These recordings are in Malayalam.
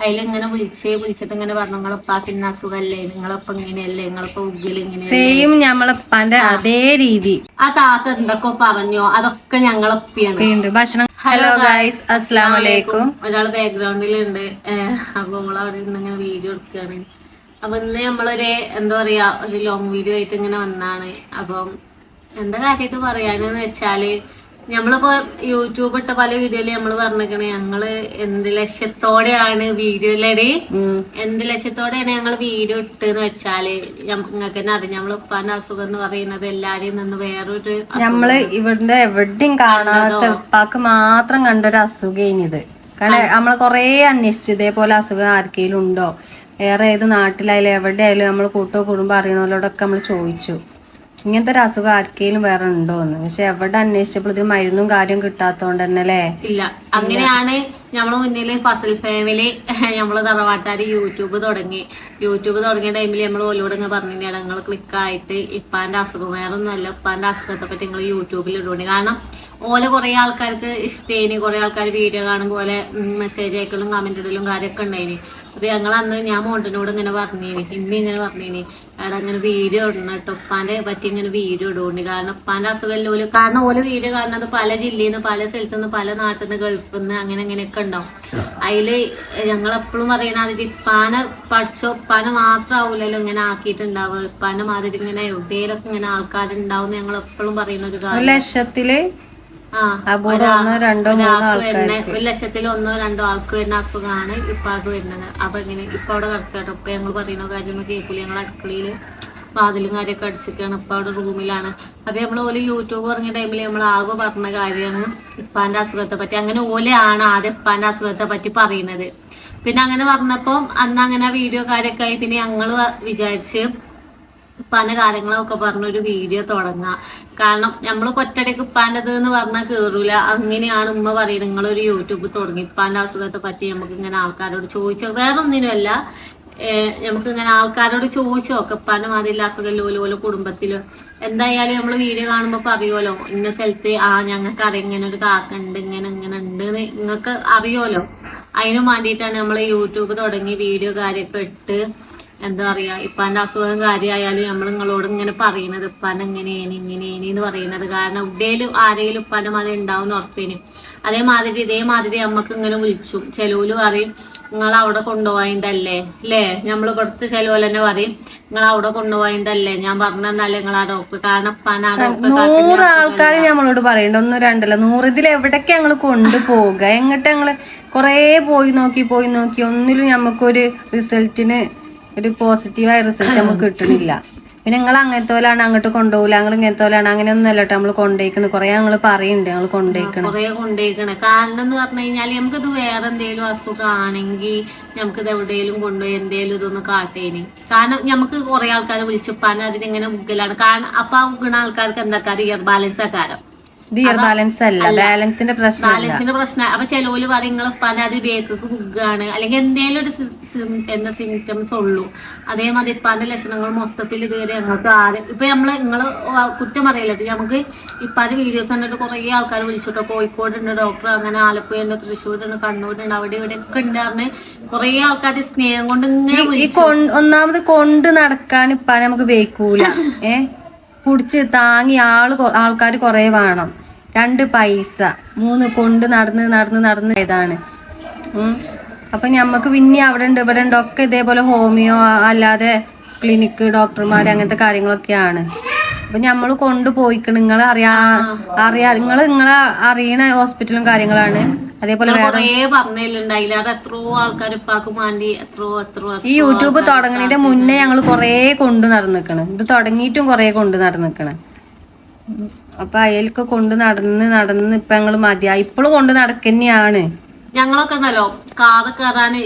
അതിലിങ്ങനെ വിളിച്ചിട്ട് ഇങ്ങനെ പറഞ്ഞു നിങ്ങളിപ്പാക്ക് ഇന്ന അസുഖല്ലേ, നിങ്ങളിപ്പോ ഇങ്ങനെയല്ലേ, നിങ്ങളിപ്പോ ഉഗ്ഗില് സെയിം ഞമ്മളപ്പാന്റെ അതേ രീതി. ആ താത്ത എന്തൊക്കെ പറഞ്ഞോ അതൊക്കെ ഞങ്ങളൊപ്പിയാണ്. ഭക്ഷണം. ഹലോ ഗൈസ്, അസ്സലാമു അലൈക്കും. ഒരാള് ബാക്ക്ഗ്രൗണ്ടിലുണ്ട്. അപ്പൊ നമ്മളവിടെ ഇങ്ങനെ വീഡിയോ എടുക്കുകയാണ്. അപ്പൊ ഇന്ന് നമ്മളൊരു എന്താ പറയാ ഒരു ലോങ് വീഡിയോ ആയിട്ട് ഇങ്ങനെ വന്നാണ്. അപ്പം എന്താ കാര്യമായിട്ട് പറയാനെന്ന് വെച്ചാല്, നമ്മളിപ്പോ യൂട്യൂബ് ഇട്ട പല വീഡിയോയില് നമ്മള് പറഞ്ഞിരിക്കണേ ഞങ്ങള് എന്ത് ലക്ഷ്യത്തോടെയാണ് വീഡിയോയിലടി എന്ത് ലക്ഷ്യത്തോടെയാണ് ഞങ്ങൾ വീഡിയോ ഇട്ടെന്ന് വെച്ചാല്, നിങ്ങൾക്ക് തന്നെ അറിയാം നമ്മള് ഉപ്പാന്റെ അസുഖം എന്ന് പറയുന്നത് എല്ലാരെയും നിന്ന് വേറൊരു നമ്മള് ഇവിടെ എവിടെയും കാണാത്ത ഉപ്പാക്ക് മാത്രം കണ്ടൊരു അസുഖം. കാരണം നമ്മള് കൊറേ അന്വേഷിച്ചു ഇതേപോലെ അസുഖം ആർക്കെങ്കിലും ഉണ്ടോ, വേറെ ഏത് നാട്ടിലായാലും എവിടെയായാലും നമ്മൾ കൂട്ടോ കുടുംബം അറിയണവരോടൊക്കെ നമ്മൾ ചോദിച്ചു ഇങ്ങനത്തെ ഒരു അസുഖം ആർക്കെങ്കിലും വേറെ ഉണ്ടോന്ന്. പക്ഷെ എവിടെ അന്വേഷിച്ചപ്പോൾ ഇതിന് മരുന്നും കാര്യം കിട്ടാത്തോണ്ട് തന്നെ അല്ലേ ഇല്ല. അങ്ങനെയാണ് നമ്മളെ മുന്നിൽ ഫസൽ ഫാമിലി നമ്മള് തറവാട്ടാര് യൂട്യൂബ് തുടങ്ങിയ ടൈമിൽ നമ്മൾ ഓലോട് ഇങ്ങനെ പറഞ്ഞിട്ടാണ് നിങ്ങൾ ക്ലിക്കായിട്ട് ഇപ്പാന്റെ അസുഖം വേറെ ഒന്നുമല്ല, ഇപ്പാന്റെ അസുഖത്തെ പറ്റി നിങ്ങൾ യൂട്യൂബിൽ ഇടുകൊണ്ട്. കാരണം ഓലെ കുറെ ആൾക്കാർക്ക് ഇഷ്ടേനി, കുറെ ആൾക്കാർ വീഡിയോ കാണും പോലെ മെസ്സേജ് അയക്കലും കമന്റ് ഇടലും കാര്യമൊക്കെ ഉണ്ടായിന്. അപ്പൊ ഞങ്ങൾ അന്ന് ഞാൻ മോണ്ടനോട് ഇങ്ങനെ പറഞ്ഞേനി, ഇങ്ങനെ പറഞ്ഞേനി എടാ ഇങ്ങനെ വീഡിയോ ഇടണം കേട്ടോ, ഉപ്പാന്റെ പറ്റി ഇങ്ങനെ വീഡിയോ ഇടുകൊണ്ട്. കാരണം ഉപ്പാന്റെ അസുഖം ഓല് കാരണം ഓല് വീഡിയോ കാണുന്നത് പല ജില്ലയിൽ നിന്ന്, പല സ്ഥലത്തുനിന്ന്, പല നാട്ടിൽ നിന്ന്, ഗൾഫിൽ നിന്ന് അങ്ങനെയൊക്കെ ഉണ്ടാവും. അതില് ഞങ്ങളെപ്പോഴും പറയണ അതിൽ ഇപ്പാനെ പഠിച്ചോ, ഇപ്പാനെ മാത്രമാവൂലല്ലോ ഇങ്ങനെ ആക്കിയിട്ടുണ്ടാവുക, ഇപ്പാന്റെ മാതിരി ഇങ്ങനെ എവിടെയൊക്കെ ഇങ്ങനെ ആൾക്കാരുണ്ടാവും ഞങ്ങൾ എപ്പോഴും പറയുന്ന ഒരു കാര്യം. ലക്ഷത്തില് ഒരു ലക്ഷത്തിൽ 1-2 ആൾക്ക് വരുന്ന അസുഖമാണ് ഇപ്പാക്ക് വരുന്നത്. അപ്പൊ ഇങ്ങനെ ഇപ്പൊ അവിടെ കിടക്കട്ടെ, ഇപ്പൊ ഞങ്ങൾ പറയുന്ന കാര്യമൊന്നും കേൾക്കൂല. ഞങ്ങൾ അടുക്കളയില് വാതിലും കാര്യമൊക്കെ അടിച്ചിട്ടാണ്, ഇപ്പൊ അവിടെ റൂമിലാണ്. അപ്പൊ നമ്മൾ ഓല് യൂട്യൂബ് പറഞ്ഞ ടൈമിൽ നമ്മൾ ആകെ പറഞ്ഞ കാര്യമാണ് ഇപ്പാന്റെ അസുഖത്തെ പറ്റി. അങ്ങനെ ഓലെയാണ് ആദ്യം ഇപ്പാന്റെ അസുഖത്തെ പറ്റി പറയുന്നത്. പിന്നെ അങ്ങനെ പറഞ്ഞപ്പോ അന്ന് അങ്ങനെ വീഡിയോ കാര്യമൊക്കെ ആയി. പിന്നെ ഞങ്ങള് വിചാരിച്ച് ഉപ്പാന്റെ കാര്യങ്ങളൊക്കെ പറഞ്ഞൊരു വീഡിയോ തുടങ്ങാം. കാരണം നമ്മൾ ഒറ്റയ്ക്ക് ഉപ്പാൻ്റെത് എന്ന് പറഞ്ഞാൽ കേറൂല. അങ്ങനെയാണ് ഉമ്മ പറയുന്നത് നിങ്ങളൊരു യൂട്യൂബ് തുടങ്ങി ഉപ്പാന്റെ അസുഖത്തെ പറ്റി നമുക്ക് ഇങ്ങനെ ആൾക്കാരോട് ചോദിച്ചോ, വേറെ ഒന്നിനുമല്ല, നമുക്ക് ഇങ്ങനെ ആൾക്കാരോട് ചോദിച്ചു നോക്കാം ഉപ്പാന്റെ മാതിരി അസുഖം ഓല കുടുംബത്തിലോ എന്തായാലും നമ്മൾ വീഡിയോ കാണുമ്പോൾ പറയുമല്ലോ ഇന്ന സ്ഥലത്ത് ഞങ്ങൾക്ക് അറിയാം ഇങ്ങനെ ഒരു കാക്കുണ്ട്, ഇങ്ങനെ ഉണ്ട് നിങ്ങൾക്ക് അറിയുമല്ലോ. അതിനും വേണ്ടിയിട്ടാണ് നമ്മൾ യൂട്യൂബ് തുടങ്ങി വീഡിയോ കാര്യമൊക്കെ ഇട്ട് എന്താ പറയാ ഇപ്പാന്റെ അസുഖം കാര്യമായാലും നമ്മൾ നിങ്ങളോട് ഇങ്ങനെ പറയുന്നത് ഇപ്പാന്റെ ഇങ്ങനെയാണ് പറയുന്നത്. കാരണം എവിടെയും ആരെങ്കിലും ഉപ്പാന്റെ മാതിരി ഉണ്ടാവും ഉറപ്പേനും. ഇതേമാതിരി നമ്മക്ക് ഇങ്ങനെ വിളിച്ചു ചെലൂല് പറയും നിങ്ങൾ അവിടെ കൊണ്ടുപോയിണ്ടല്ലേ അല്ലേ, നമ്മൾ ഇവിടുത്തെ ചെലവ് തന്നെ പറയും നിങ്ങൾ അവിടെ കൊണ്ടുപോയിണ്ടല്ലേ, ഞാൻ പറഞ്ഞല്ലേ നിങ്ങൾ ആ ഡോക്ടർ. കാരണം ഉപ്പാനെ ആ ഡോക്ടർ 100 ആൾക്കാർ നമ്മളോട് പറയണ്ട, 1 2 അല്ല 100. ഇതിൽ എവിടേക്ക് ഞങ്ങൾ കൊണ്ടുപോകുക, എങ്ങോട്ട് ഞങ്ങള് കൊറേ പോയി നോക്കി ഒന്നിലും നമുക്കൊരു റിസൾട്ടിന് ഒരു പോസിറ്റീവായ റിസൾട്ട് നമുക്ക് കിട്ടണില്ല. പിന്നെ നിങ്ങൾ അങ്ങനത്തെ പോലാണ് അങ്ങോട്ട് കൊണ്ടുപോകില്ല, ഞങ്ങൾ ഇങ്ങനത്തെ പോലാണ് അങ്ങനെയൊന്നും അല്ലട്ടോ നമ്മൾ കൊണ്ടുപോയിക്കണ്. കൊറേ ഞങ്ങള് പറയുന്നുണ്ട് ഞങ്ങൾ കൊണ്ടുപോയിക്കണ്. കാരണം എന്ന് പറഞ്ഞു കഴിഞ്ഞാൽ നമുക്കിത് വേറെ എന്തെങ്കിലും അസുഖമാണെങ്കിൽ നമുക്കിത് എവിടെയെങ്കിലും കൊണ്ടുപോയി എന്തെങ്കിലും ഇതൊന്ന് കാട്ടേനി. കാരണം നമുക്ക് കുറെ ആൾക്കാരെ വിളിച്ചുപ്പാൻ അതിനെങ്ങനെ മുഗ്ഗലാണ്. കാരണം അപ്പൊ ആ മുഗ്ഗണ ആൾക്കാർക്ക് എന്താക്കാരം ഇയർ ബാലൻസ് ആക്കാരം, ബാലൻസിന്റെ പ്രശ്നം. അപ്പൊ ചെലോല് പറയും നിങ്ങൾ ഉപ്പാന്റെ അത് ബേക്കൊക്കെ മുഗ്ഗാണ് അല്ലെങ്കിൽ എന്തെങ്കിലും ഒരു സിംറ്റംസ് ഉള്ളൂ. അതേമാതിരി ഇപ്പാന്റെ ലക്ഷണങ്ങൾ മൊത്തത്തിൽ ഇതുവരെ ഞങ്ങൾക്ക് ഇപ്പൊ നിങ്ങള് കുറ്റം പറയല്ലോ, നമുക്ക് ഇപ്പാന്റെ വീഡിയോസ് കണ്ടിട്ട് കുറെ ആൾക്കാർ വിളിച്ചിട്ടോ, കോഴിക്കോടുണ്ട് ഡോക്ടർ, അങ്ങനെ ആലപ്പുഴയുണ്ട്, തൃശ്ശൂരുണ്ട്, കണ്ണൂരുണ്ട്, അവിടെ ഇവിടെ ഒക്കെ ഉണ്ടായിരുന്നെ കുറെ ആൾക്കാർ സ്നേഹം കൊണ്ട് ഇങ്ങനെ. ഒന്നാമത് കൊണ്ട് നടക്കാൻ ഇപ്പാനെ നമുക്ക് വേക്കൂല, കുടിച്ച് താങ്ങി ആൾക്കാർ കുറെ വേണം. 2 പൈസ 3 കൊണ്ട് നടന്ന് ഇതാണ്. അപ്പൊ ഞമ്മക്ക് പിന്നെ അവിടെ ഉണ്ട് ഇവിടെ ഉണ്ട് ഒക്കെ ഇതേപോലെ ഹോമിയോ അല്ലാതെ ക്ലിനിക്ക് ഡോക്ടർമാര് അങ്ങനത്തെ കാര്യങ്ങളൊക്കെയാണ്. അപ്പൊ ഞമ്മള് കൊണ്ടുപോയിക്കണം. നിങ്ങളെ നിങ്ങളെ അറിയണ ഹോസ്പിറ്റലും കാര്യങ്ങളാണ്. അതേപോലെ ഈ യൂട്യൂബ് തുടങ്ങുന്നതിന്റെ മുന്നേ ഞങ്ങൾ കൊറേ കൊണ്ട് നടന്നിക്കണ്. ഇത് തുടങ്ങിയിട്ടും കൊറേ കൊണ്ട് നടന്നിക്കണ്. അപ്പൊ അയൽക്ക് കൊണ്ട് നടന്ന് ഇപ്പൊ ഞങ്ങള് മതിയായി. ഇപ്പോഴും കൊണ്ട് നടക്കന്നെയാണ്. ഞങ്ങളൊക്കെ ഉണ്ടല്ലോ കാറ് കയറാന്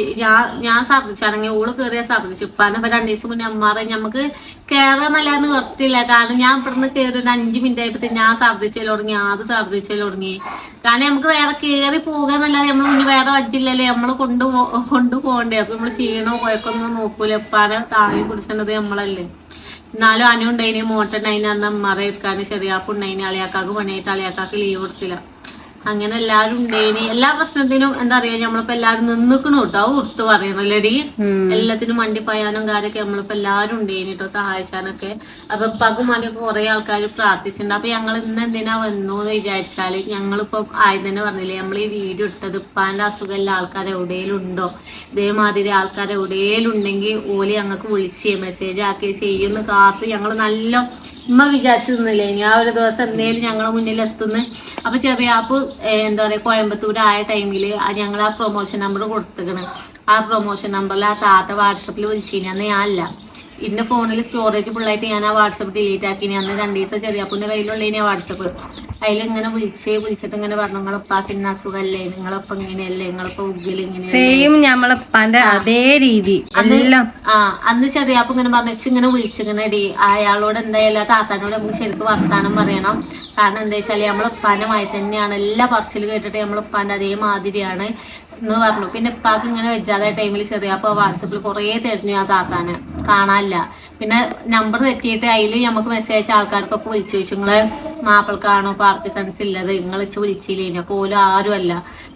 ഞാൻ ഛർദിച്ചാണെങ്കിൽ ഓള് കയറിയാ ഛർദിച്ചു. ഇപ്പാനെ 2 ദിവസം മുന്നേ അമ്മാറെ നമുക്ക് കയറാന്നല്ലാന്ന് നിർത്തില്ല. കാരണം ഞാൻ ഇവിടുന്ന് കയറി 5 മിനിറ്റ് ആയപ്പോ ഞാൻ ഛർദിച്ചൽ തുടങ്ങി, കാരണം നമുക്ക് വേറെ കയറി പോകാന്നല്ലാതെ നമ്മൾ മുന്നേ വേറെ വജ്ജില്ലല്ലേ, നമ്മള് കൊണ്ടുപോകണ്ടേ. അപ്പൊ നമ്മള് ക്ഷീണോ കുഴക്കൊന്നും നോക്കൂല, ഇപ്പാനെ താങ്ങി പിടിച്ചത് നമ്മളല്ലേ. എന്നാലും അനുണ്ടായിന് മോട്ടുണ്ടായിന്, അന്ന് അമ്മാറെ എടുക്കാൻ ചെറിയാപ്പുണ്ടായിന്, അളിയാക്കാക്ക് പണിയായിട്ട് അളിയാക്കാക്ക് ലീവ് കൊടുത്തില്ല. അങ്ങനെ എല്ലാരും ഉണ്ടേനി. എല്ലാ പ്രശ്നത്തിനും എന്താ പറയാ നമ്മളിപ്പോ എല്ലാരും നിന്നിക്കണു കേട്ടോ, ഉടുത്ത് പറയണല്ലേടി. എല്ലാത്തിനും വണ്ടി പയാനും കാര്യമൊക്കെ നമ്മളിപ്പോ എല്ലാരും ഉണ്ടേനി കേട്ടോ സഹായിച്ചാനൊക്കെ. അപ്പൊ ഉപ്പാക്കും ഉമ്മാനൊക്കെ കുറെ ആൾക്കാർ പ്രാർത്ഥിച്ചിട്ടുണ്ട്. അപ്പൊ ഞങ്ങൾ ഇന്ന് എന്തിനാ വന്നു എന്ന് വിചാരിച്ചാല്, ഞങ്ങളിപ്പോ ആദ്യം തന്നെ പറഞ്ഞില്ലേ, നമ്മൾ ഈ വീഡിയോ ഇട്ടത് ഉപ്പാന്റെ അസുഖമുള്ള ആൾക്കാർ എവിടെയെങ്കിലും ഉണ്ടോ, ഇതേമാതിരി ആൾക്കാർ എവിടെയെങ്കിലും ഉണ്ടെങ്കിൽ ഓല് ഞങ്ങൾക്ക് വിളിച്ച് മെസ്സേജ് ആക്കി ചെയ്യുന്ന കാത്ത് ഞങ്ങൾ നല്ല ഉമ്മ വിചാരിച്ചു നിന്നില്ലേ ഇനി ആ ഒരു ദിവസം എന്തേലും ഞങ്ങളെ മുന്നിൽ എത്തുന്നു. അപ്പൊ ചെറിയാപ്പ് എന്താ പറയാ കോയമ്പത്തൂർ ആയ ടൈമില് ഞങ്ങൾ ആ പ്രൊമോഷൻ നമ്പർ കൊടുത്തിക്കണ്. ആ പ്രൊമോഷൻ നമ്പറിൽ ആ താത്ത വാട്സപ്പിൽ വിളിച്ചിനി. അന്ന് ഞാനല്ല, ഇന്റെ ഫോണിൽ സ്റ്റോറേജ് ഫുള്ളായിട്ട് ഞാൻ ആ വാട്സപ്പ് ഡിലീറ്റ് ആക്കി. അന്ന് 2 ദിവസം ചെറിയാപ്പിന്റെ കയ്യിലുള്ള ഇനി ആ വാട്സപ്പ് അതിലിങ്ങനെ വിളിച്ചിട്ട് ഇങ്ങനെ പറഞ്ഞു, നിങ്ങളിപ്പാക്ക് ഇന്ന അസുഖല്ലേ, നിങ്ങളിപ്പോ ഇങ്ങനെയല്ലേ, നിങ്ങളിപ്പോ ഉഗ്ഗല് ഇങ്ങനെയല്ലേ അതേ രീതി എല്ലാം. അന്ന് ചെറിയാപ്പ് ഇങ്ങനെ പറഞ്ഞു ഇങ്ങനെ വിളിച്ചിങ്ങനെടി അയാളോട് എന്തായാലും താത്താനോട് നമുക്ക് ശരിക്കും വർത്താനം പറയണം. കാരണം എന്താ വെച്ചാല് നമ്മളിപ്പാന്റെ മായി തന്നെയാണ്, എല്ലാ പറച്ചിൽ കേട്ടിട്ട് നമ്മളിപ്പാന്റെ അതേമാതിരിയാണ് എന്ന് പറഞ്ഞു. പിന്നെ ഇപ്പാക്ക് ഇങ്ങനെ വെച്ചാതെ ടൈമിൽ ചെറിയാപ്പ് വാട്സപ്പിൽ കുറേ തെരഞ്ഞു ആ താത്താനെ കാണാനില്ല. പിന്നെ നമ്പർ തെറ്റിയിട്ട് അതിൽ നമുക്ക് മെസ്സേജ് അയച്ച ആൾക്കാർക്കൊക്കെ വിളിച്ചു ചോദിച്ചു, നിങ്ങളെ മാപ്പിൾക്കാണോ പാർക്കിൻസൺസ് ഇല്ലത്, നിങ്ങൾ വിളിച്ചില്ലേ, പോലും ആരും അല്ല.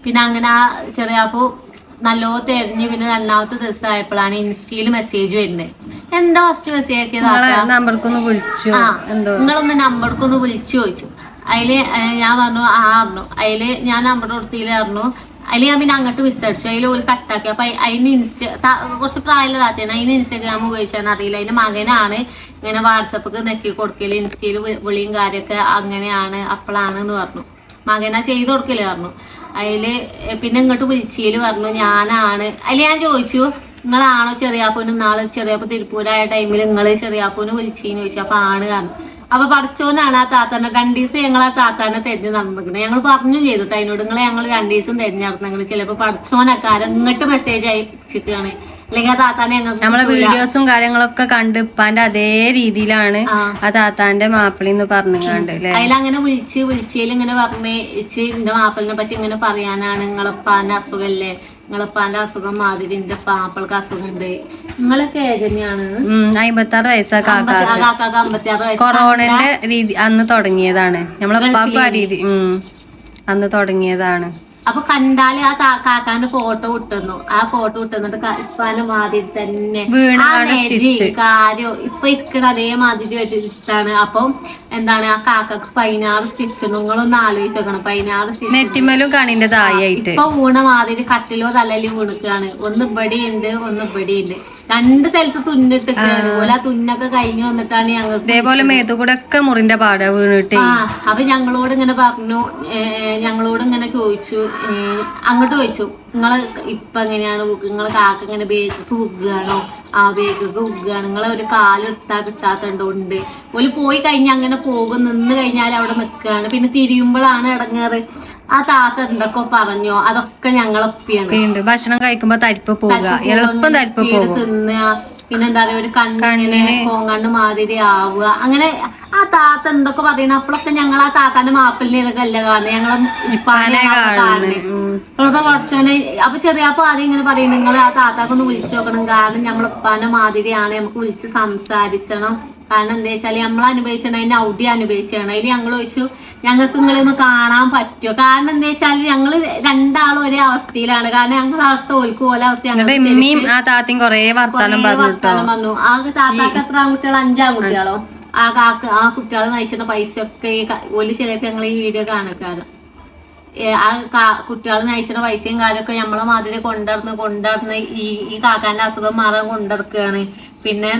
പിന്നെ അങ്ങനെ ആ ചെറിയാപ്പു നല്ലോ തെരഞ്ഞു. പിന്നെ 2ാമത്തെ ദിവസം ആയപ്പോഴാണ് ഇൻസ്റ്റയിൽ മെസ്സേജ് വരുന്നത്. എന്താ ഫസ്റ്റ് മെസ്സേജ് ആക്കിയത്, നമ്പർക്കൊന്ന് വിളിച്ചു, നിങ്ങളൊന്ന് നമ്പർക്കൊന്ന് വിളിച്ചു ചോദിച്ചു. അതില് ഞാൻ പറഞ്ഞു പറഞ്ഞു. അതില് ഞാൻ നമ്പർ കൊടുത്തില്ലായിരുന്നു. അതിൽ ഞാൻ പിന്നെ അങ്ങോട്ട് വിസരിച്ചു. അതിൽ ഒരു കട്ടാക്കി. അപ്പൊ അതിന് കുറച്ച് പ്രായമുള്ള താത്തയാണ്, അതിന് ഇൻസ്റ്റാഗ്രാം ഉപയോഗിച്ചാൽ അറിയില്ല. അതിന്റെ മകനാണ് ഇങ്ങനെ വാട്സപ്പൊക്കെ നെക്കി കൊടുക്കല്, ഇൻസ്റ്റയിൽ വിളിയും കാര്യമൊക്കെ അങ്ങനെയാണ് അപ്പോഴാണ് എന്ന് പറഞ്ഞു. മകനാ ചെയ്ത് കൊടുക്കല് പറഞ്ഞു. അതില് പിന്നെ ഇങ്ങോട്ട് വിളിച്ചതിൽ പറഞ്ഞു ഞാനാണ്. അതിൽ ഞാൻ ചോദിച്ചു, നിങ്ങളാണോ ചെറിയാപ്പൂന് നാളെ ചെറിയാപ്പൂ തിരുപ്പൂരായ ടൈമിൽ നിങ്ങൾ ചെറിയാപ്പൂന് വിളിച്ചീന്ന് ചോദിച്ചു. അപ്പൊ ആണ് കാരണം. അപ്പൊ പഠിച്ചോനാണ് ആ താത്താനെ 2 ദിവസം ഞങ്ങൾ ആ താത്താനെ തെരഞ്ഞു നടന്നിരിക്കുന്നത്. ഞങ്ങൾ പറഞ്ഞു ചെയ്തിട്ട് അതിനോട്, നിങ്ങളെ ഞങ്ങൾ 2 ദിവസം തെരഞ്ഞു നടന്നെങ്കിൽ ചിലപ്പോ പഠിച്ചോനക്കാരൻ ഇങ്ങോട്ട് മെസ്സേജ് അയച്ചിട്ടാണ്, അല്ലെങ്കിൽ ആ താത്താനെ നമ്മളെ വീഡിയോസും കാര്യങ്ങളൊക്കെ കണ്ട് ഇപ്പാന്റെ അതേ രീതിയിലാണ് ആ താത്താന്റെ മാപ്പിളിന്ന് പറഞ്ഞുകൊണ്ട് അതിലങ്ങനെ വിളിച്ചതിൽ ഇങ്ങനെ പറഞ്ഞ് എന്റെ മാപ്പിളിനെ പറ്റി ഇങ്ങനെ പറയാനാണ്, നിങ്ങളിപ്പാന്റെ അസുഖല്ലേ, നിങ്ങളിപ്പാന്റെ അസുഖം മാതിരി എന്റെ മാപ്പിൾക്ക് അസുഖമുണ്ട്, നിങ്ങളൊക്കെ ഏജന്യാണ്. 56 വയസ്സാ കാക്കാക്ക് 56 വയസ്സ്. കൊറോണന്റെ രീതി അന്ന് തുടങ്ങിയതാണ്. നമ്മളെ ആ രീതി അന്ന് തുടങ്ങിയതാണ്. അപ്പൊ കണ്ടാല് ആ കാക്കാന്റെ ഫോട്ടോ ഇട്ടുന്നു. ആ ഫോട്ടോ ഇട്ടുന്നിട്ട് ഇപ്പാന്റെ മാതിരി തന്നെ കാര്യം ഇപ്പൊ ഇരിക്കണ അതേമാതിരി ഇഷ്ടാണ്. അപ്പം എന്താണ് ആ കാക്കക്ക് 16 സ്റ്റിച്ച്. നിങ്ങളൊന്ന് ആലോചിച്ചോക്കണം, 16 സ്റ്റിച്ച്. ഇപ്പൊ വീണ മാതിരി കട്ടിലോ തലയിലോ വീണിക്കാണ്. ഒന്ന് ഇവിടെയുണ്ട്, ഒന്ന് ഇവിടെയുണ്ട്. 2 സ്ഥലത്ത് തുന്നിട്ടിട്ടാണ്. ഓല തുന്നൊക്കെ കഴിഞ്ഞു വന്നിട്ടാണ് ഞങ്ങൾക്ക് ഇതേപോലെ മേത്തുകൂടൊക്കെ മുറിന്റെ പാട വീണിട്ട്. അപ്പൊ ഞങ്ങളോട് ഇങ്ങനെ പറഞ്ഞു, ഞങ്ങളോട് ഇങ്ങനെ ചോദിച്ചു, അങ്ങോട്ട് ചോദിച്ചു, നിങ്ങള് ഇപ്പൊ എങ്ങനെയാണ് നിങ്ങളെ കാക്ക ഇങ്ങനെ ബേക്കൊക്കെ ഉഗ്ഗാണോ? ആ ബേക്കൊക്കെ ഉഗ്ഗാണ്. നിങ്ങളെ ഒരു കാലെടുത്താ കിട്ടാത്തതുകൊണ്ട് ഓല് പോയി കഴിഞ്ഞാൽ അങ്ങനെ പോകും, നിന്ന് കഴിഞ്ഞാൽ അവിടെ നിൽക്കുകയാണ്. പിന്നെ തിരിയുമ്പോഴാണ് ഇടങ്ങേറ്. ആ താത്ത എന്തൊക്കെ പറഞ്ഞോ അതൊക്കെ ഞങ്ങളൊപ്പിയാണ്. ഭക്ഷണം കഴിക്കുമ്പോ തരിപ്പ് പോകുക, എളുപ്പം തരിപ്പ് പോകും, തിന്നുക. പിന്നെന്താ പറയാ ഒരു കണ്ണിനെ പോങ്ങാണ്ട് മാതിരി ആവുക. അങ്ങനെ ആ താത്ത എന്തൊക്കെ പറയണ അപ്പോഴൊക്കെ ഞങ്ങൾ ആ താത്താന്റെ മാപ്പിളിനെ ഇതൊക്കെ അല്ല കാണുന്നത്, ഞങ്ങളെ ഇപ്പാനെ കാണുന്നത്. പഠിച്ചോനെ അപ്പൊ ചെറിയപ്പോ ആദ്യം ഇങ്ങനെ പറയും, നിങ്ങൾ ആ താത്താക്കൊന്ന് വിളിച്ചു നോക്കണം, കാരണം നമ്മൾ ഇപ്പാന്റെ മാതിരിയാണ്, നമുക്ക് വിളിച്ച് സംസാരിച്ചണം. കാരണം എന്താ വെച്ചാല് നമ്മൾ അനുഭവിച്ചാണ്, അതിന്റെ ഔദ്യം അനുഭവിച്ചാണ്. അതിൽ ഞങ്ങൾ ചോദിച്ചു, ഞങ്ങൾക്ക് നിങ്ങളൊന്ന് കാണാൻ പറ്റുമോ? കാരണം എന്താ വെച്ചാല് ഞങ്ങള് 2 ആളും ഒരേ അവസ്ഥയിലാണ്. കാരണം ഞങ്ങളുടെ അവസ്ഥ ഓൽക്കും ഓല അവസ്ഥ. വർത്താനം പറഞ്ഞു. ആ താത്താക്ക് എത്ര ആൺകുട്ടികളോ? 5 ആൺകുട്ടികളോ? ആ കുട്ടികളെ നയിച്ചിട്ട് പൈസയൊക്കെ ഓല് ചിലപ്പോ ഞങ്ങൾ ഈ വീഡിയോ കാണക്കാറ്. ആ കുട്ടികൾ നയിച്ചിട്ട് പൈസയും കാര്യമൊക്കെ നമ്മളെ മാതിരി കൊണ്ടുവന്ന് ഈ കാക്കാന്റെ അസുഖം മാറാൻ കൊണ്ടിറക്കുകയാണ്. പിന്നെ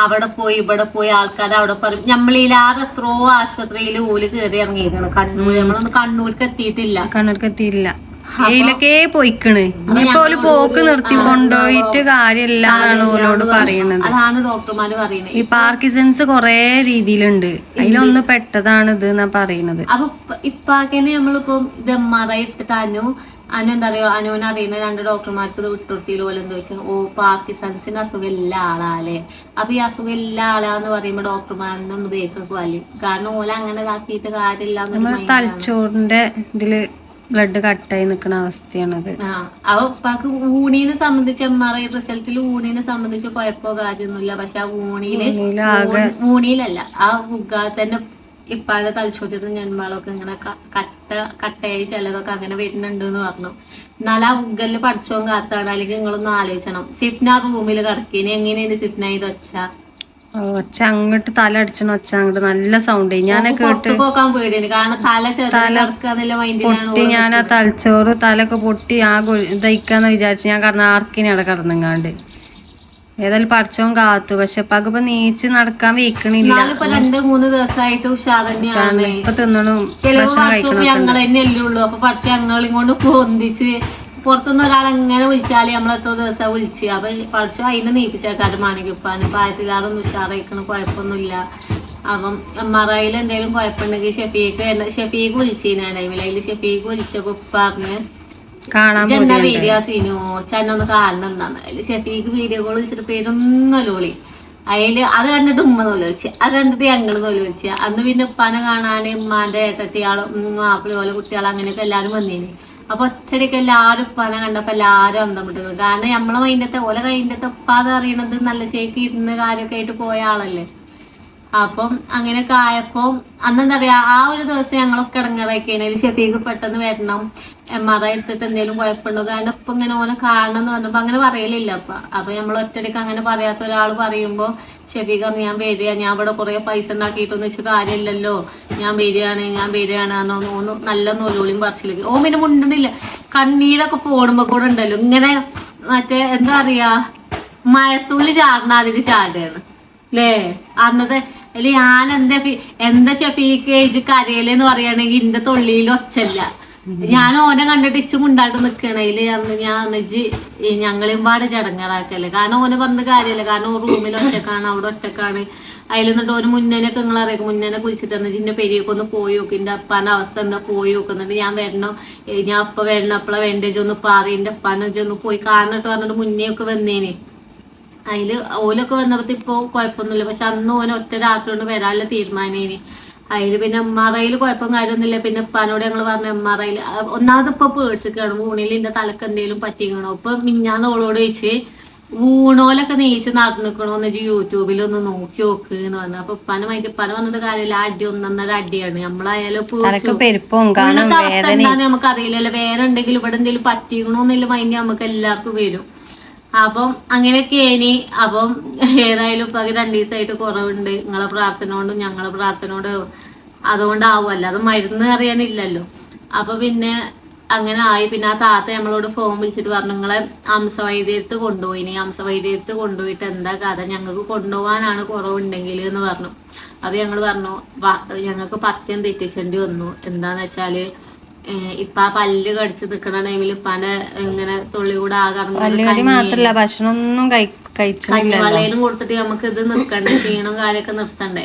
അവിടെ പോയി ഇവിടെ പോയി ആൾക്കാർ അവിടെ പറയും. നമ്മളിലാറ് എത്രയോ ആശുപത്രിയിൽ ഓല് കയറി ഇറങ്ങിയിരിക്കണം. കണ്ണൂർ നമ്മളൊന്നും കണ്ണൂർക്ക് എത്തിയിട്ടില്ല. ഇതിലൊക്കെ പോയിക്കണ്. ഇനിയിപ്പോ പോക്ക് നിർത്തി കൊണ്ടുപോയിട്ട് കാര്യമില്ല എന്നാണ് ഓലോട് പറയുന്നത്. അതാണ് ഡോക്ടർമാര് പറയുന്നത്. ഈ പാർക്കിൻസൺസ് കൊറേ രീതിയിലുണ്ട്, അതിലൊന്ന് പെട്ടതാണ് ഇത് എന്നാ പറയുന്നത്. അപ്പൊ ഇപ്പാക്കനെ നമ്മളിപ്പോ ഇത് MRI എടുത്തിട്ട് അനു എന്താ പറയുക, അനുവിനെ അറിയുന്ന 2 ഡോക്ടർമാർക്ക് ഇത് വിട്ടുകൊടുത്തില്ല. പോലെ എന്താ വെച്ചാൽ പാർക്കിൻസൺസിന്റെ അസുഖം എല്ലാ ആളാല്ലേ. അപ്പൊ ഈ അസുഖം എല്ലാ ആളാന്ന് പറയുമ്പോ ഡോക്ടർമാരിനെ ഒന്ന് ബേക്കൊക്കെ വലിയും. കാരണം ഓല അങ്ങനെ ഇതാക്കിയിട്ട് കാര്യമില്ല. തലച്ചോറിന്റെ ഇതില് ബ്ലഡ് കട്ടായി നിൽക്കുന്ന അവസ്ഥയാണത്. അപ്പൊ ഉപ്പാക്ക് ഊണീനെ സംബന്ധിച്ച് MRI റിസൾട്ടിൽ ഊണീനെ സംബന്ധിച്ച് കുഴപ്പമോ കാര്യമൊന്നുമില്ല. പക്ഷെ ആ ഊണിയിലല്ല, ആ ഉഗ്ഗാൽ തന്നെ ഇപ്പാടെ തലച്ചോറ്റത്തും ജന്മാളൊക്കെ ഇങ്ങനെ കട്ടയായി ചിലതൊക്കെ അങ്ങനെ വരുന്നുണ്ട് എന്ന് പറഞ്ഞു. എന്നാലും ആ ഉഗലില് പഠിച്ചോ കാത്താണ്. അല്ലെങ്കിൽ നിങ്ങളൊന്ന് ആലോചിക്കണം. സിഫ്ന റൂമിൽ കിടക്കിനി എങ്ങനെയാണ് സിഫ്ന ഇത് ഒച്ച ഒച്ച അങ്ങോട്ട് തല അടിച്ചണ ഒച്ച അങ്ങോട്ട് നല്ല സൗണ്ട് ഞാൻ കേട്ട് പോക്കാൻ പേടിയാണ്. കാരണം തല പൊട്ടി, ഞാൻ ആ തലച്ചോറ് തലൊക്കെ പൊട്ടി ദഹിക്കാന്ന് വിചാരിച്ചു. ഞാൻ കടന്ന ആർക്കിനെ അവിടെ കടന്നങ്ങാണ്ട് ഏതായാലും പഠിച്ചോൻ കാത്തു. പക്ഷെ ഇപ്പൊ നീച്ച് നടക്കാൻ വെക്കണില്ല. 2-3 ദിവസമായിട്ട് ഉഷാറന്നെയാണ്. ഇപ്പൊ തിന്നണു ഭക്ഷണം കഴിക്കണം. ഞങ്ങൾ തന്നെ അല്ലേ ഉള്ളൂ. അപ്പൊ പഠിച്ച ഞങ്ങൾ ഇങ്ങോട്ട് പൊന്തിച്ച് പുറത്തുനിന്ന് ഒരാൾ എങ്ങനെ വിളിച്ചാല് നമ്മളെത്ര ദിവസം വിളിച്ച് അപ്പൊ പഠിച്ചു അതിനെ നീപ്പിച്ചേക്കാറ് മാണിക്കുപ്പാന് പ്രായത്തിലാറൊന്നും ഉഷാറായിക്കണം, കുഴപ്പമൊന്നുമില്ല. അപ്പം MRI എന്തെങ്കിലും കുഴപ്പമുണ്ടെങ്കിൽ ഷെഫീക്ക് വിളിച്ചിരുന്ന ടൈമിൽ അതിൽ ഷെഫീക്ക് വിളിച്ചപ്പോ പറഞ്ഞ് എന്താ വീഡിയോ സീനു ചെന്നൊന്ന് കാണണം എന്നാണ്. അതിൽ ഷെഫീക്ക് വീഡിയോ കോൾ വിളിച്ചിട്ട് പേരൊന്നലോളി. അതില് അത് കണ്ടിട്ട് ഉമ്മ നൊലോലിച്ച്, അത് കണ്ടിട്ട് ഞങ്ങള് നൊലോലിച്ച. അന്ന് പിന്നെ ഉപ്പാനെ കാണാന് ഉമ്മാന്റെ ഏട്ടത്തിയാളും മാപ്പിള പോലെ കുട്ടികളും അങ്ങനെയൊക്കെ എല്ലാരും വന്നീന്. അപ്പൊ ഒറ്റടിക്ക് എല്ലാരും ഉപ്പാനെ കണ്ടപ്പോ എല്ലാരും അന്തം വിട്ടു. കാരണം നമ്മളെ മൈൻഡത്തെ ഓല കൈൻഡത്തെ ഉപ്പാന്ന് അറിയണത് നല്ല ചേക്ക് ഇരുന്ന് കാര്യമൊക്കെ ആയിട്ട് പോയ ആളല്ലേ. അപ്പം അങ്ങനെയൊക്കെ ആയപ്പോ അന്നെന്താ പറയാ ആ ഒരു ദിവസം ഞങ്ങളൊക്കെ ഇടങ്ങാറാക്കിയാൽ ഷെഫീക്ക് പെട്ടെന്ന് വരണം, MRI എടുത്തിട്ട് എന്തെങ്കിലും കുഴപ്പമുണ്ടോ. കാരണം ഇപ്പൊ ഇങ്ങനെ ഓനെ കാണണം എന്ന് പറഞ്ഞപ്പോ അങ്ങനെ പറയലില്ല. അപ്പൊ നമ്മൾ ഒറ്റടിക്ക് അങ്ങനെ പറയാത്ത ഒരാൾ പറയുമ്പോ ഷെഫീക്ക് പറഞ്ഞു ഞാൻ വരിക, ഞാൻ ഇവിടെ കുറെ പൈസ ഉണ്ടാക്കിയിട്ടൊന്നും വെച്ച് കാര്യമില്ലല്ലോ, ഞാൻ വരികയാണ് എന്നൊന്ന് നല്ല നൊലോളിയും പറച്ചിലേക്ക്. ഓ പിന്നെ മുണ്ടണില്ല, കണ്ണീരൊക്കെ ഫോണുമ്പോ കൂടെ ഉണ്ടല്ലോ ഇങ്ങനെ മറ്റേ എന്താ പറയാ മയത്തുള്ളി ചാടണ അതിന് ചാടുകയാണ് ല്ലേ അന്നത്തെ. അല്ലെ ഞാൻ എന്താ ഷെഫീക്ക് ഏജ് കരയലെന്ന് പറയുകയാണെങ്കിൽ എന്റെ തൊള്ളിയിൽ ഒച്ചല്ല. ഞാൻ ഓനെ കണ്ടിട്ട് ഇച്ചും ഉണ്ടായിട്ട് നിക്കണേല് അന്ന് ഞാൻ ഞങ്ങളെയും പാടെ ചടങ്ങാറാക്കല്ലേ. കാരണം ഓനെ പറഞ്ഞ കാര്യമല്ല. കാരണം റൂമിൽ ഒറ്റക്കാണ്, അവിടെ ഒറ്റക്കാണ്. അതിൽ നിന്നിട്ട് ഓന് മുന്നേനൊക്കെ നിങ്ങൾ അറിയാം, മുന്നേനെ കുളിച്ചിട്ട് തന്നെ ജിന്റെ പെരിയൊക്കെ ഒന്ന് പോയി നോക്കും, എന്റെ അപ്പാന്റെ അവസ്ഥ എന്താ പോയി നോക്കുന്നുണ്ട്. ഞാൻ വരണോ, ഞാൻ അപ്പ വരണം, അപ്പളെ വേണ്ടേജ് ഒന്ന് പാറി എന്റെ അപ്പാനെ ഒന്ന് പോയി കാരണട്ട് പറഞ്ഞിട്ട് മുന്നേ ഒക്കെ വന്നേനെ. അതില് ഓലൊക്കെ വന്നപ്പോ ഇപ്പൊ കുഴപ്പമൊന്നുമില്ല. പക്ഷെ അന്ന് ഓനെ ഒറ്റ രാത്രി കൊണ്ട് വരാനുള്ള തീരുമാനേനി. അതില് പിന്നെ MRI കുഴപ്പം കാര്യമൊന്നുമില്ല. പിന്നെ ഉപ്പാനോട് ഞങ്ങൾ പറഞ്ഞു MRI ഒന്നാമത് ഇപ്പൊ പേടിച്ചിട്ടാണ് ഊണിൽ എന്റെ തലക്ക് എന്തെങ്കിലും പറ്റിക്കണോ. ഇപ്പൊ മിഞ്ഞാന്ന് ഓളോട് ചോദിച്ച് ഊണോലൊക്കെ നീച്ച് നടന്നിക്കണോന്ന് യൂട്യൂബിലൊന്ന് നോക്കി നോക്ക് എന്ന് പറഞ്ഞു. അപ്പൊ ഉപ്പാനെ വന്നിട്ട് കാര്യമില്ല, അടി 1.5 അടിയാണ്. നമ്മളായാലും അവസ്ഥ എന്താന്ന് നമുക്ക് അറിയില്ലല്ലോ. വേറെ എന്തെങ്കിലും ഇവിടെ എന്തെങ്കിലും പറ്റിക്കണോന്നില്ല മൈൻഡ് നമുക്ക് എല്ലാവർക്കും വരും. അപ്പം അങ്ങനെയൊക്കെ ഇനി അപ്പം ഏതായാലും ഇപ്പൊ 2 ദിവസമായിട്ട് കുറവുണ്ട്. നിങ്ങളെ പ്രാർത്ഥന കൊണ്ടും ഞങ്ങളെ പ്രാർത്ഥന കൊണ്ടും അതുകൊണ്ടാവും, അല്ലാതെ മരുന്ന് അറിയാനില്ലല്ലോ. അപ്പൊ പിന്നെ അങ്ങനെ ആയി. പിന്നെ ആ താത്ത നമ്മളോട് ഫോൺ വിളിച്ചിട്ട് പറഞ്ഞു നിങ്ങളെ അംസവൈദ്യത്ത് കൊണ്ടുപോയിനി, അംസവൈദ്യത്ത് കൊണ്ടുപോയിട്ട് എന്താ കഥ, ഞങ്ങൾക്ക് കൊണ്ടുപോകാനാണ് കുറവുണ്ടെങ്കിൽ എന്ന് പറഞ്ഞു. അപ്പൊ ഞങ്ങൾ പറഞ്ഞു ഞങ്ങൾക്ക് പഥ്യം തെറ്റിച്ചേണ്ടി വന്നു. എന്താന്ന് വെച്ചാല് ഇപ്പൊ ആ പല്ല് കടിച്ച് നിക്കണ ടൈമിൽ ഇപ്പാന്റെ ഇങ്ങനെ തൊള്ളി കൂടെ മാത്രല്ല ഭക്ഷണം ഒന്നും കഞ്ഞിവളയിലും കൊടുത്തിട്ട് നമുക്ക് ഇത് നിക്കണ്ടേ, ക്ഷീണം കാര്യമൊക്കെ നിർത്തണ്ടേ.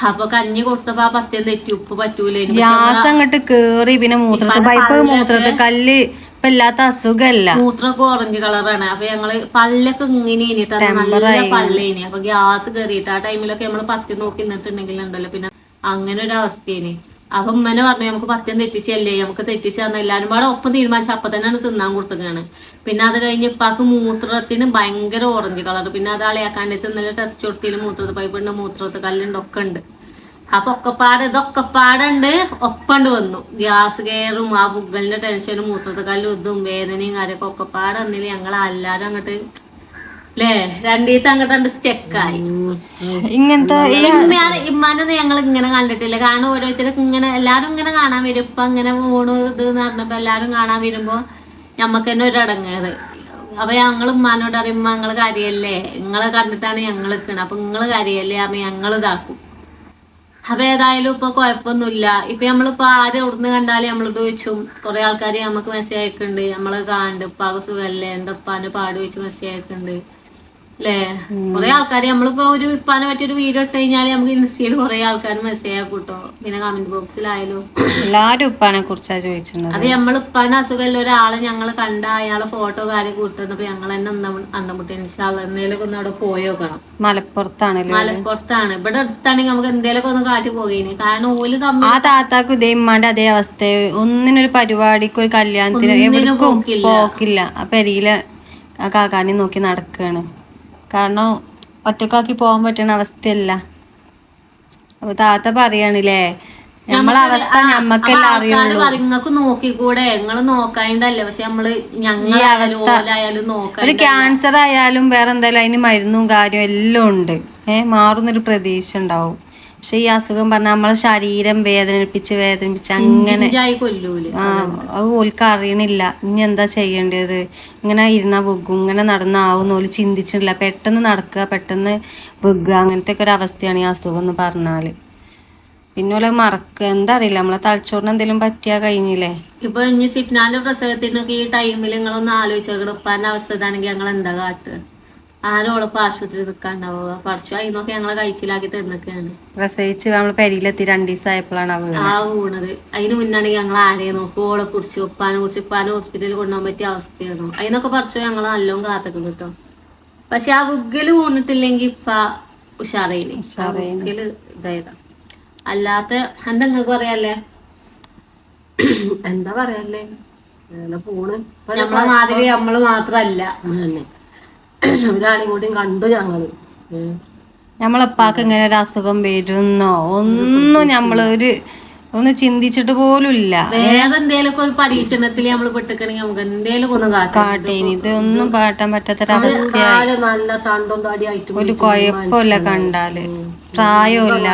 അപ്പൊ കഞ്ഞി കൊടുത്തപ്പോ ആ പഥ്യം തെറ്റി, ഉപ്പ് പറ്റൂലേ, ഗ്യാസ് അങ്ങോട്ട് കേറി. പിന്നെ മൂത്രത്തിൽ കല്ല് ഇപ്പൊ ഇല്ലാത്ത അസുഖല്ല, മൂത്രമൊക്കെ ഓറഞ്ച് കളറാണ്. അപ്പൊ ഞങ്ങള് പല്ലൊക്കെ ഇങ്ങനെ നല്ല പല്ലേനി. അപ്പൊ ഗ്യാസ് കയറിയിട്ട് ആ ടൈമിലൊക്കെ നമ്മള് പഥ്യം നോക്കി നിന്നിട്ടുണ്ടെങ്കിൽ ഉണ്ടല്ലോ പിന്നെ അങ്ങനെ ഒരു അവസ്ഥയേനി. അപ്പൊ ഉമ്മനെ പറഞ്ഞു നമുക്ക് പഥ്യം തെറ്റിച്ചല്ലേ, നമുക്ക് തെറ്റിച്ച് തന്ന എല്ലാരും പാടെ ഒപ്പം തീരുമാനിച്ച അപ്പൊ തന്നെയാണ് തിന്നാൻ കൊടുത്തതാണ്. പിന്നെ അത് കഴിഞ്ഞ് ഇപ്പാക്ക് മൂത്രത്തിന് ഭയങ്കര ഓറഞ്ച് കളർ. പിന്നെ അത് അളയാക്കാണ്ട് ഇന്നലെ ടെസ്റ്റ് കൊടുത്തില്ല, മൂത്രത്തിൽ പൈപ്പുണ്ട്, മൂത്രത്തിൽ കല്ലുണ്ട്, ഒക്കെ ഉണ്ട്. അപ്പൊ ഇതൊക്കെ പാടുണ്ട് ഒപ്പണ്ട് വന്നു. ഗ്യാസ് കയറും, ആ ബുഗലിന്റെ ടെൻഷനും, മൂത്രത്തിൽ കല്ലും ഇതും വേദനയും കാര്യമൊക്കെ ഒക്കെ പാടന്നില്ല. ഞങ്ങൾ എല്ലാരും അങ്ങോട്ട് ല്ലേ 2 ദിവസം അങ്ങോട്ട് സ്റ്റെക്കായി. ഇങ്ങനത്തെ ഇമ്മാനൊന്നും ഞങ്ങൾ ഇങ്ങനെ കണ്ടിട്ടില്ല. കാരണം ഓരോരുത്തർക്ക് ഇങ്ങനെ എല്ലാരും ഇങ്ങനെ കാണാൻ വരും. ഇപ്പൊ ഇങ്ങനെ ഊണ് ഇത് നടന്നപ്പോ എല്ലാരും കാണാൻ വരുമ്പോ ഞമ്മക്ക് തന്നെ ഒരു അടങ്ങേറ്. അപ്പൊ ഞങ്ങൾ ഉമ്മാനോട് അറിയും ഉമ്മ നിങ്ങള് കാര്യല്ലേ, നിങ്ങളെ കണ്ടിട്ടാണ് ഞങ്ങൾ നിൽക്കണത്, അപ്പൊ നിങ്ങള് കാര്യല്ലേ അറിഞ്ഞ് ഞങ്ങൾ ഇതാക്കും. അപ്പൊ ഏതായാലും ഇപ്പൊ കുഴപ്പമൊന്നുമില്ല. ഇപ്പൊ നമ്മളിപ്പോ ആരും എവിടുന്ന് കണ്ടാലും നമ്മളോട് ചോദിച്ചും. കുറെ ആൾക്കാർ നമുക്ക് മെസ്സേജ് അയക്കുന്നുണ്ട്, നമ്മള് കാണുന്നുണ്ട് ഉപ്പാക്ക് സുഖല്ലേ, എന്താ ഉപ്പാന്റെ പാട് വെച്ച് മെസ്സേജ് അയക്കുന്നുണ്ട് അല്ലേ. കുറെ ആൾക്കാർ നമ്മളിപ്പോ ഒരു ഉപ്പാനെ പറ്റിയൊരു വീഡിയോ ഇട്ട് കഴിഞ്ഞാല് നമുക്ക് ഇൻസ്റ്റയിൽ കുറെ ആൾക്കാർ മെസ്സേജ് ആക്കൂട്ടോ. പിന്നെ കമന്റ് ബോക്സിലായാലും എല്ലാരും ഉപ്പാനെ കുറിച്ചാ ചോദിച്ചിട്ടുണ്ട്. അത് നമ്മൾ ഉപ്പാന്റെ അസുഖമല്ല ഒരാളെ ഞങ്ങൾ കണ്ട അയാളെ ഫോട്ടോ കാര്യം കൂട്ടുന്നപ്പോ ഞങ്ങൾ തന്നെ അന്തമുട്ടി. എന്നേലൊക്കെ ഒന്ന് അവിടെ പോയി നോക്കണം. മലപ്പുറത്താണ്. ഇവിടെ അടുത്താണെങ്കിൽ നമുക്ക് എന്തേലൊക്കെ ഒന്ന് കാട്ടി പോകേനി. കാരണം ഓല് തമ്മിൽ ആ താത്താക്കും ഇതേ ഉമ്മാന്റെ അതേ അവസ്ഥ. ഒന്നിനൊരു പരിപാടിക്ക് ഒരു കല്യാണത്തിന് എവിടേക്കും പോക്കില്ല. ആ പെരിയിലെ ആ കാക്കാനെ നോക്കി നടക്കാണ്. കാരണം ഒറ്റക്കാക്കി പോകാൻ പറ്റുന്ന അവസ്ഥയല്ല. അപ്പൊ താത്ത പറയാണില്ലേ നമ്മളെ അവസ്ഥ ഞമ്മക്കെല്ലാം അറിയുള്ളൂ. നിങ്ങൾക്ക് നോക്കിക്കൂടെ, നിങ്ങള് നോക്കാണ്ടല്ലേ. പക്ഷെ നമ്മള് ഞങ്ങളായാലും നോക്കാം. ഒരു ക്യാൻസർ ആയാലും വേറെ എന്തായാലും അതിന് മരുന്നും കാര്യം എല്ലാം ഉണ്ട്. മാറുന്നൊരു പ്രതീക്ഷ ഉണ്ടാവും. പക്ഷെ ഈ അസുഖം പറഞ്ഞാൽ നമ്മളെ ശരീരം വേദനിപ്പിച്ച് അങ്ങനെ അത് ഓൽക്ക് അറിയണില്ല. ഇനി എന്താ ചെയ്യേണ്ടത്, ഇങ്ങനെ ഇരുന്നാ വിഗും, ഇങ്ങനെ നടന്നാവും ഓല് ചിന്തിച്ചിട്ടില്ല. പെട്ടെന്ന് നടക്കുക, പെട്ടെന്ന് വിഗുക, അങ്ങനത്തെ ഒക്കെ ഒരു അവസ്ഥയാണ് ഈ അസുഖം എന്ന് പറഞ്ഞാല്. പിന്നെ ഓല മറക്കുക, എന്താ അറിയില്ല, നമ്മളെ തലച്ചോറിന് എന്തെങ്കിലും പറ്റിയാ കഴിഞ്ഞില്ലേ. ഇപ്പൊ ഇനി സിഫ്നാന്റെ പ്രസവത്തിനൊക്കെ ഈ ടൈമിൽ നിങ്ങളൊന്ന് ആലോചിച്ചോക്കണം. ഉപ്പാന്റെ അവസ്ഥ ഇതാണെങ്കിൽ ഞങ്ങൾ എന്താ കാട്ടുക? ആരോളപ്പോ ആശുപത്രി നിൽക്കാണ്ടാവുക? പഠിച്ചു അതിനൊക്കെ ഞങ്ങളെ കഴിച്ചിലാക്കി തന്നൊക്കെയാണ്. പ്രസവിച്ച് നമ്മൾ പെരിയിലെത്തി 2 ദിവസം ആയപ്പോഴാണ് വീണത്. അതിന് മുന്നാണെങ്കിൽ ഞങ്ങൾ ആരെയും നോക്കും, ഓളെ കുറിച്ച് ഉപ്പാനെ കുറിച്ച് ഉപ്പാനെ ഹോസ്പിറ്റലിൽ കൊണ്ടുപോകാൻ പറ്റിയ അവസ്ഥയാണോ? അതിനൊക്കെ പഠിച്ചു ഞങ്ങൾ നല്ലോണം കാത്തൊക്കെ കിട്ടോ. പക്ഷെ ആ ബുക്കില് വീണിട്ടില്ലെങ്കിൽ ഇപ്പ ഉഷാറയില്ലേ, ബുക്കില് ഇതായതാ. അല്ലാത്ത എന്താ നിങ്ങൾക്ക് പറയാല്ലേ? എന്താ പറയാല്ലേ, പോണ്. നമ്മളെ മാതിരി നമ്മള് മാത്രല്ല, ഒരാളെയും കൂടിയും കണ്ടു ഞങ്ങള്. നമ്മളെപ്പാക്ക് ഇങ്ങനെ ഒരു അസുഖം വരുന്നോ ഒന്നും നമ്മള് ഒന്ന് ചിന്തിച്ചിട്ട് പോലും ഇല്ല. വേറെ എന്തേലും ഒരു പരീക്ഷണത്തിൽ നമ്മൾ പെട്ടിക്കണെങ്കിൽ നമുക്ക് എന്തേലും ഒന്ന് കാട്ടേനി. ഇതൊന്നും കാട്ടാൻ പറ്റാത്തൊരവസ്ഥയായി. നല്ല തണ്ടും തടി ആയിട്ട് ഒരു കുഴപ്പമില്ല കണ്ടാല്, പ്രായമില്ല.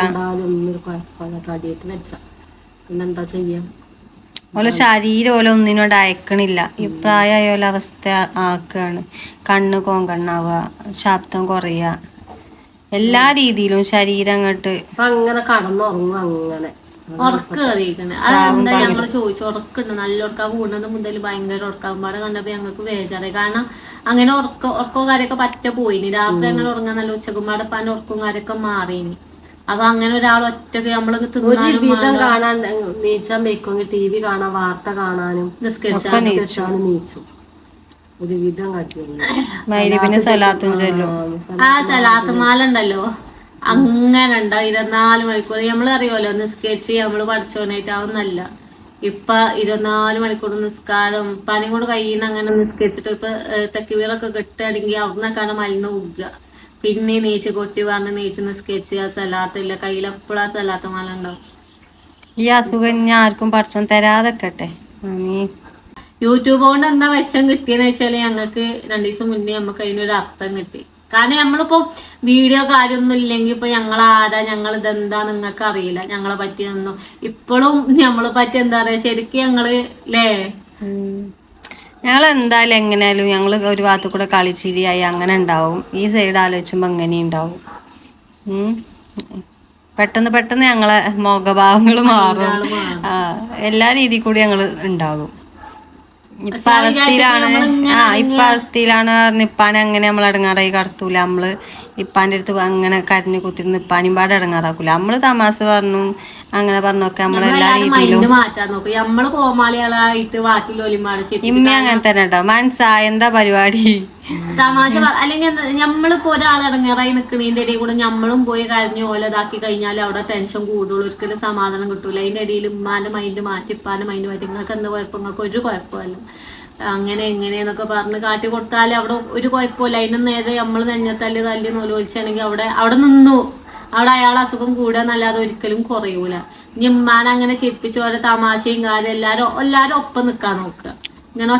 തടിയായിട്ട് വെച്ച പിന്നെന്താ ചെയ്യാ? ഓലെ ശരീരം ഓല ഒന്നിനോട് അയക്കണില്ല. ഈ പ്രായമായ അവസ്ഥ ആക്കുകയാണ്. കണ്ണ് കോങ്കണ്ണാവുക, ശബ്ദം കുറയുക, എല്ലാ രീതിയിലും ശരീരം അങ്ങോട്ട് അങ്ങനെ കടന്നുറങ്ങും. അങ്ങനെ ഉറക്കം അറിയിക്കണേ. അതെന്താ ഞങ്ങള് ചോദിച്ചു. ഉറക്കുണ്ട്, നല്ല ഉറക്കാൻ കൂടുന്നത് മുതൽ ഭയങ്കര ഉറക്കാമ്പാടെ കണ്ടപ്പോ ഞങ്ങൾക്ക് ബേജാറായി. കാരണം അങ്ങനെ ഉറക്കോ കാര്യമൊക്കെ പറ്റ പോയിനി. രാത്രി അങ്ങനെ ഉറങ്ങാൻ നല്ല ഉച്ചക്കുമ്പാടെ പാൻ്റെ ഉറക്കവും കാര്യമൊക്കെ മാറിയിനി. അപ്പൊ അങ്ങനെ ഒരാൾ ഒറ്റക്ക് നമ്മള് വിധം കാണാൻ നീച്ചാൻ വെക്കുമെങ്കിൽ TV കാണാൻ, വാർത്ത കാണാനും നിസ്കരിച്ചാണ് നീച്ചു ഒരു വിധം പിന്നെ സലാത്തും ചൊല്ലും. ആ സലാത്ത് മാല ഉണ്ടല്ലോ, അങ്ങനെ ഉണ്ടാവും 24 മണിക്കൂർ. നമ്മളറിയോലോ നിസ്കരിച്ച് നമ്മള് പഠിച്ചോനായിട്ട് അതൊന്നല്ല. ഇപ്പൊ 24 മണിക്കൂർ നിസ്കാരം പനിയും കൂടെ കയ്യിൽ നിന്ന് അങ്ങനെ നിസ്കരിച്ചിട്ട് ഇപ്പൊ തെക്കുവീറൊക്കെ കെട്ടുകയാണെങ്കിൽ അവിടുന്നൊക്കെ മരുന്ന് ഉഗ്ഗ, പിന്നെ നീച്ച് കൊട്ടി പറഞ്ഞ് നീച്ച് നിസ്കരിച്ച് ആ സലാത്തില്ല കയ്യിൽ എപ്പോഴും ആ സലാത്ത് മാല ഉണ്ടാവും. ഈ അസുഖം ഇനി ആർക്കും പഠിച്ചോ തരാതെക്കട്ടെ. യൂട്യൂബ് കൊണ്ട് എന്താ മെച്ചം കിട്ടിയെന്ന് വെച്ചാല് ഞങ്ങൾക്ക് 2 ദിവസം മുന്നേ നമുക്ക് അതിനൊരു അർത്ഥം കിട്ടി. കാരണം നമ്മളിപ്പോ വീഡിയോ കാര്യമൊന്നും ഇല്ലെങ്കിൽ ഇപ്പൊ ഞങ്ങളാരാ, ഞങ്ങൾ ഇതെന്താ നിങ്ങൾക്ക് അറിയില്ല ഞങ്ങളെ പറ്റിയൊന്നും. ഇപ്പോഴും നമ്മളെ പറ്റി എന്താ പറയാ, ശരിക്കും ഞങ്ങള് ല്ലേ, ഞങ്ങൾ എന്തായാലും എങ്ങനെയാലും ഞങ്ങൾ ഒരു ഭാഗത്ത് കൂടെ കളിച്ചിരിയായി അങ്ങനെ ഉണ്ടാവും. ഈ സൈഡ് ആലോചിച്ചുമ്പോ അങ്ങനെ ഉണ്ടാവും. പെട്ടെന്ന് ഞങ്ങളെ മുഖഭാവങ്ങൾ മാറും. എല്ലാ രീതിയിൽ കൂടി ഞങ്ങൾ ഉണ്ടാകും. ഇപ്പൊ അവസ്ഥയിലാണ് ഇപ്പാനെ അങ്ങനെ നമ്മൾ ഇടങ്ങാറായി കടത്തൂല. നമ്മള് ഇപ്പാന്റെ അടുത്ത് അങ്ങനെ കരഞ്ഞു കുത്തിരുന്ന് ഇപ്പാനും പാടെ ഇടങ്ങാറാക്കൂല. നമ്മള് തമാശ പറഞ്ഞു അങ്ങനെ പറഞ്ഞൊക്കെ നമ്മളെല്ലാ രീതിയിലും മാറ്റാൻ നോക്കും. നമ്മള് കോമാളികളായിട്ട് ഇമ്മ അങ്ങനെ തന്നെ കേട്ടോ. മനസ്സായ എന്താ പരിപാടി തമാശ. അല്ലെങ്കിൽ നമ്മളിപ്പോ ഒരാൾ ഇടങ്ങാറായി നിൽക്കുന്നതിന്റെ ഇടയിൽ കൂടെ നമ്മളും പോയി കരഞ്ഞു ഓലതാക്കി കഴിഞ്ഞാൽ അവിടെ ടെൻഷൻ കൂടുള്ളൂ, ഒരിക്കലും സമാധാനം കിട്ടൂല. അതിന്റെ ഇടയിൽ ഉമ്മാന്റെ മൈൻഡ് മാറ്റി ഇപ്പാന്റെ മൈൻഡ് മാറ്റി നിങ്ങൾക്ക് എന്താ കുഴപ്പം, നിങ്ങൾക്ക് ഒരു കുഴപ്പമല്ല അങ്ങനെ എങ്ങനെയെന്നൊക്കെ പറഞ്ഞ് കാട്ടി കൊടുത്താൽ അവിടെ ഒരു കുഴപ്പമില്ല. അതിന് നേരെ നമ്മൾ നെഞ്ഞത്തല്ലി തല്ലി നൂലോലിച്ചാണെങ്കിൽ അവിടെ നിന്നു. അവിടെ അയാൾ അസുഖം കൂടുകയെന്നല്ലാതെ ഒരിക്കലും കുറയൂല. ഇനി ഉമ്മാനെ അങ്ങനെ ചിരിപ്പിച്ച് ഓരോ തമാശയും കാര്യം എല്ലാരും ഒപ്പം നിൽക്കാൻ നോക്കുക. ഇങ്ങനെ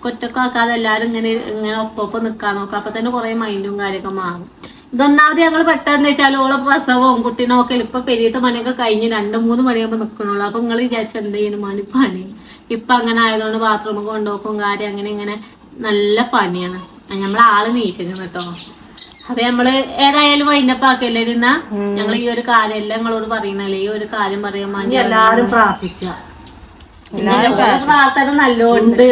ഒറ്റക്കാക്കാതെ എല്ലാരും ഇങ്ങനെ ഒപ്പം നിൽക്കാൻ നോക്കുക. അപ്പൊ തന്നെ കുറെ മൈൻഡും കാര്യമൊക്കെ മാറും. ഇതൊന്നാമത് ഞങ്ങൾ പെട്ടെന്ന് വെച്ചാൽ ഓളെ പ്രസവവും കുട്ടീനൊക്കെ ഇപ്പൊ പെരിയത്തെ പണിയൊക്കെ കഴിഞ്ഞ് 2-3 മണിയാകുമ്പോൾ നിൽക്കണുള്ളൂ. അപ്പൊ നിങ്ങൾ വിചാരിച്ച എന്തെങ്കിലും പണി ഇപ്പൊ അങ്ങനെ ആയതുകൊണ്ട് ബാത്റൂമിൽ കൊണ്ടുപോക്കും കാര്യം അങ്ങനെ ഇങ്ങനെ നല്ല പണിയാണ്. നമ്മളാള് നീച്ചിക്കണം കേട്ടോ. അപ്പൊ നമ്മള് ഏതായാലും വൈൻഡപ്പ് ആക്കല്ലേ ഇരുന്ന ഞങ്ങൾ ഈ ഒരു കാര്യം എല്ലാം നിങ്ങളോട് പറയണല്ലേ, ഈ ഒരു കാര്യം പറയാൻ വേണ്ടി എല്ലാരും പ്രാർത്ഥിച്ച പ്രാർത്ഥന നല്ലോണ്ട്.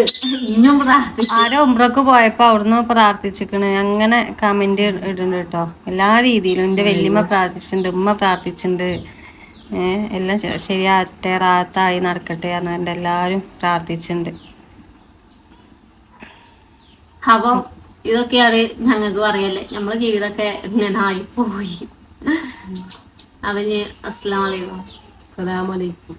ഇനിയും പ്രാർത്ഥിച്ചു. ആരോ ഉംറക്ക് പോയപ്പോ അവിടുന്ന് പ്രാർത്ഥിച്ചിക്കണ് അങ്ങനെ കമന്റ് ഇടുന്നുണ്ട് കേട്ടോ. എല്ലാ രീതിയിലും എന്റെ വല്യമ്മ പ്രാർത്ഥിച്ചിട്ടുണ്ട്, ഉമ്മ പ്രാർത്ഥിച്ചിട്ടുണ്ട്. എല്ലാം ശരിയാകട്ടെ, റാഹത്തായി നടക്കട്ടെ പറഞ്ഞിട്ട് എല്ലാരും പ്രാർത്ഥിച്ചിട്ടുണ്ട്. അപ്പം ഇതൊക്കെയാണ് ഞങ്ങൾക്ക് പറയല്ലേ, നമ്മളെ ജീവിതമൊക്കെ ഇങ്ങനെ ആയിപ്പോയി. അവന് അസ്സലാമു അലൈക്കും.